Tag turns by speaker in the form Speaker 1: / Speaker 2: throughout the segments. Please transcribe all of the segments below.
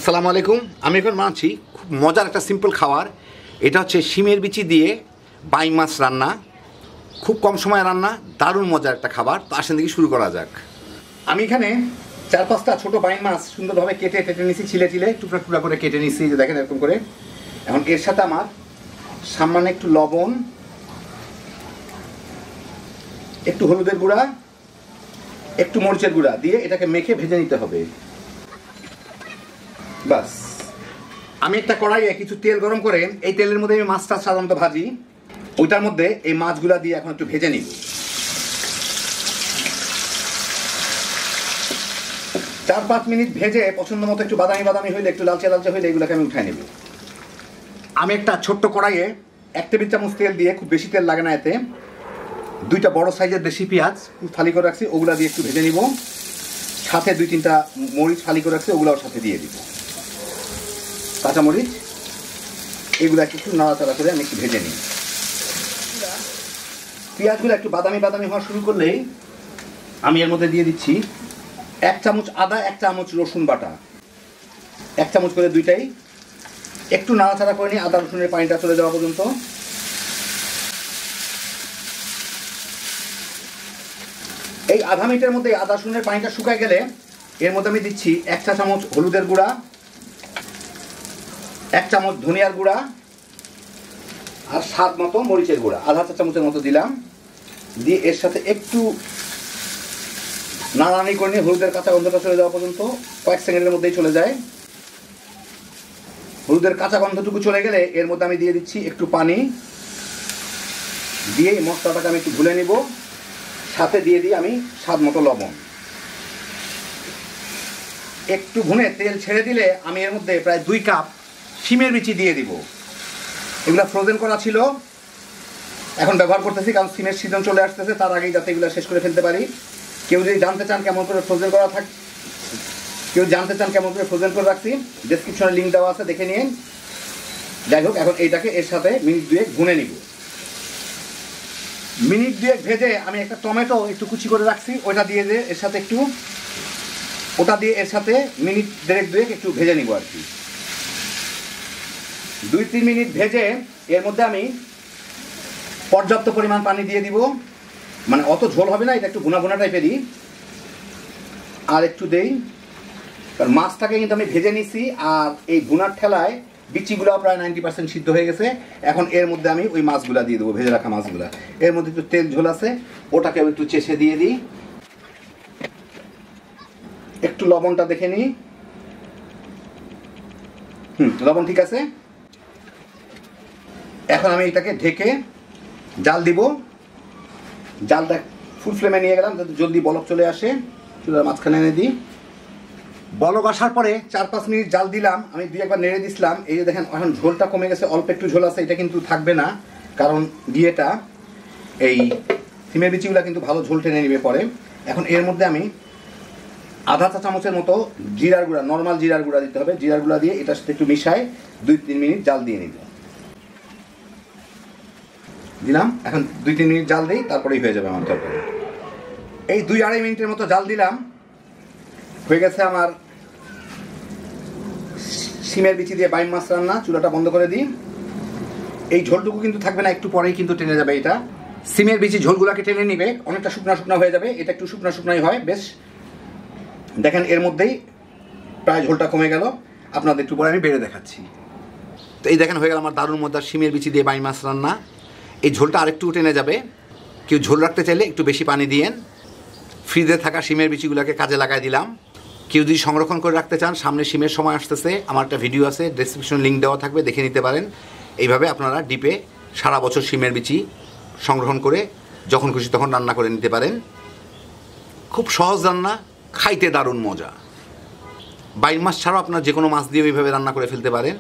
Speaker 1: আসসালামু আলাইকুম। আমি এখন বানাচ্ছি খুব মজার একটা সিম্পল খাবার। এটা হচ্ছে শিমের বিচি দিয়ে বাইম মাছ রান্না। খুব কম সময়ে রান্না, দারুণ মজার একটা খাবার। তো আসেন দেখি শুরু করা যাক। আমি এখানে 4-5টা ছোটো বাইম মাছ সুন্দরভাবে কেটে নিছি, ছিলে টুকরা টুকরা করে কেটে নিছি, যে দেখেন এরকম করে। এখন এর সাথে আমার সামান্য একটু লবণ, একটু হলুদের গুঁড়া, একটু মরিচের গুঁড়া দিয়ে এটাকে মেখে ভেজে নিতে হবে। বাস। আমি একটা কড়াইয়ে কিছু তেল গরম করে এই তেলের মধ্যে আমি মাছটা সাধারণত ভাজি। ওইটার মধ্যে এই মাছগুলা দিয়ে এখন একটু ভেজে নিব। 4-5 মিনিট ভেজে পছন্দ মতো একটু বাদামি হইলে, একটু লালচে হইলে এগুলোকে আমি উঠাই নেব। আমি একটা ছোট্ট কড়াইয়ে 1 টেবিল চামচ তেল দিয়ে, খুব বেশি তেল লাগে না এতে, 2টা বড় সাইজের দেশি পেঁয়াজ ফালি করে রাখছি, ওগুলা দিয়ে একটু ভেজে নিব। সাথে 2-3টা মরিচ ফালি করে রাখছি, ওগুলোর সাথে দিয়ে দিব। কাঁচামরিচ এগুলো একটু নাড়াচাড়া করে আমি একটু ভেজে নিই। পেঁয়াজগুলো একটু বাদামি হওয়া শুরু করলেই আমি এর মধ্যে দিয়ে দিচ্ছি 1 চামচ আদা, 1 চামচ রসুন বাটা, 1 চামচ করে দুইটাই। একটু নাড়াচাড়া করে নিই আদা রসুনের পানিটা চলে যাওয়া পর্যন্ত। এই আধা মিনিটের মধ্যে আদা রসুনের পানিটা শুকায় গেলে এর মধ্যে আমি দিচ্ছি 1 চা চামচ হলুদের গুঁড়া, 1 চামচ ধনিয়ার গুঁড়া, আর স্বাদ মতো মরিচের গুঁড়া আধা চা চামচের মতো দিলাম। দিয়ে এর সাথে একটু নাড়ানাড়ি করে নিয়ে হলুদের কাঁচা গন্ধটা চলে যাওয়া পর্যন্ত, কয়েক সেকেন্ডের মধ্যেই চলে যায়। হলুদের কাঁচা গন্ধটুকু চলে গেলে এর মধ্যে আমি দিয়ে দিচ্ছি একটু পানি, দিয়ে এই মশলাটাকে আমি একটু ভুলে নিব। সাথে দিয়ে দিই আমি স্বাদ মতো লবণ। একটু ভুনে তেল ছেড়ে দিলে আমি এর মধ্যে প্রায় 2 কাপ শিমের বিচি দিয়ে দিব। এগুলো ফ্রোজেন করা ছিল, এখন ব্যবহার করতেছি, কারণ শিমের সিজন চলে আসতেছে, তার আগেই যাতে এগুলো শেষ করে ফেলতে পারি। কেউ জানতে চান কেমন করে ফ্রোজেন করে রাখছি, ডেসক্রিপশনে লিঙ্ক দেওয়া আছে, দেখে নিন। যাই হোক, এখন এইটাকে এর সাথে মিনিট 2 ভুনে নিব। মিনিট 2 ভেজে আমি একটা টমেটো একটু কুচি করে রাখছি, ওটা দিয়ে এর সাথে মিনিট 1.5-2 একটু ভেজে নিব আর কি। 2-3 মিনিট ভেজে এর মধ্যে আমি পর্যাপ্ত পরিমাণ পানি দিয়ে দিব। মানে অত ঝোল হবে না, এটা একটু ভুনা টাইপেরই। আর একটু দেই, কারণ মাছটাকে কিন্তু আমি ভেজে নিছি, আর এই ভুনার ঠেলায় বিচিগুলো প্রায় 90% সিদ্ধ হয়ে গেছে। এখন এর মধ্যে আমি ওই মাছগুলা দিয়ে দেবো, ভেজে রাখা মাছগুলা। এর মধ্যে একটু তেল ঝোল আছে, ওটাকে একটু চেষে দিয়ে দিই। একটু লবণটা দেখে নিই, লবণ ঠিক আছে। এখন আমি এটাকে ঢেকে জাল দিব। জালটা ফুল ফ্লেমে নিয়ে গেলাম যাতে জলদি বলক চলে আসে। চুলার মাঝখানে এনে দিই। বলক আসার পরে 4-5 মিনিট জাল দিলাম, আমি 2-1 বার নেড়ে দিছিলাম। এই যে দেখেন এখন ঝোলটা কমে গেছে, অল্প একটু ঝোল আছে। এটা কিন্তু থাকবে না, কারণ এই শিমের বিচিগুলা কিন্তু ভালো ঝোল টেনে নেবে পরে। এখন এর মধ্যে আমি আধা চা চামচের মতো জিরার গুঁড়া, নর্মাল জিরার গুঁড়া দিতে হবে। জিরার গুঁড়া দিয়ে এটার সাথে একটু মিশাই 2-3 মিনিট জাল দিয়ে নিব। দিলাম, এখন 2-3 মিনিট জাল দিই, তারপরেই হয়ে যাবে আমার তরকারি। এই 2-2.5 মিনিটের মতো জাল দিলাম, হয়ে গেছে আমার শিমের বিচি দিয়ে বাইম মাছ রান্না। চুলাটা বন্ধ করে দিই। এই ঝোলটুকু কিন্তু থাকবে না, একটু পরেই কিন্তু টেনে যাবে। এটা শিমের বিচি ঝোলগুলাকে টেনে নিবে, অনেকটা শুকনা হয়ে যাবে। এটা একটু শুকনাই হয় বেশ। দেখেন এর মধ্যেই প্রায় ঝোলটা কমে গেল। আপনাদের একটু পরে আমি বেড়ে দেখাচ্ছি। তো এই দেখেন হয়ে গেল আমার দারুণ মজার শিমের বিচি দিয়ে বাইম মাছ রান্না। এই ঝোলটা আরেকটু টেনে যাবে। কেউ ঝোল রাখতে চাইলে একটু বেশি পানি দিয়েন। ফ্রিজে থাকা শিমের বিচিগুলোকে কাজে লাগাই দিলাম। কেউ যদি সংরক্ষণ করে রাখতে চান, সামনে শিমের সময় আসতেছে, আমার একটা ভিডিও আছে, ডেসক্রিপশন লিঙ্ক দেওয়া থাকবে, দেখে নিতে পারেন। এইভাবে আপনারা ডিপে সারা বছর শিমের বিচি সংরক্ষণ করে যখন খুশি তখন রান্না করে নিতে পারেন। খুব সহজ রান্না, খাইতে দারুণ মজা। বাইম মাছ ছাড়াও আপনার যে কোনো মাছ দিয়ে এইভাবে রান্না করে ফেলতে পারেন।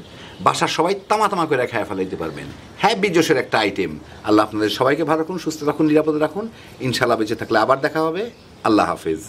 Speaker 1: বাসার সবাই তামা করে খেয়ে ফেলাইতে পারবেন। হ্যাপি জোশের একটা আইটেম। আল্লাহ আপনাদের সবাইকে ভালো রাখুন, সুস্থ রাখুন, নিরাপদে রাখুন। ইনশাআল্লাহ বেঁচে থাকলে আবার দেখা হবে। আল্লাহ হাফেজ।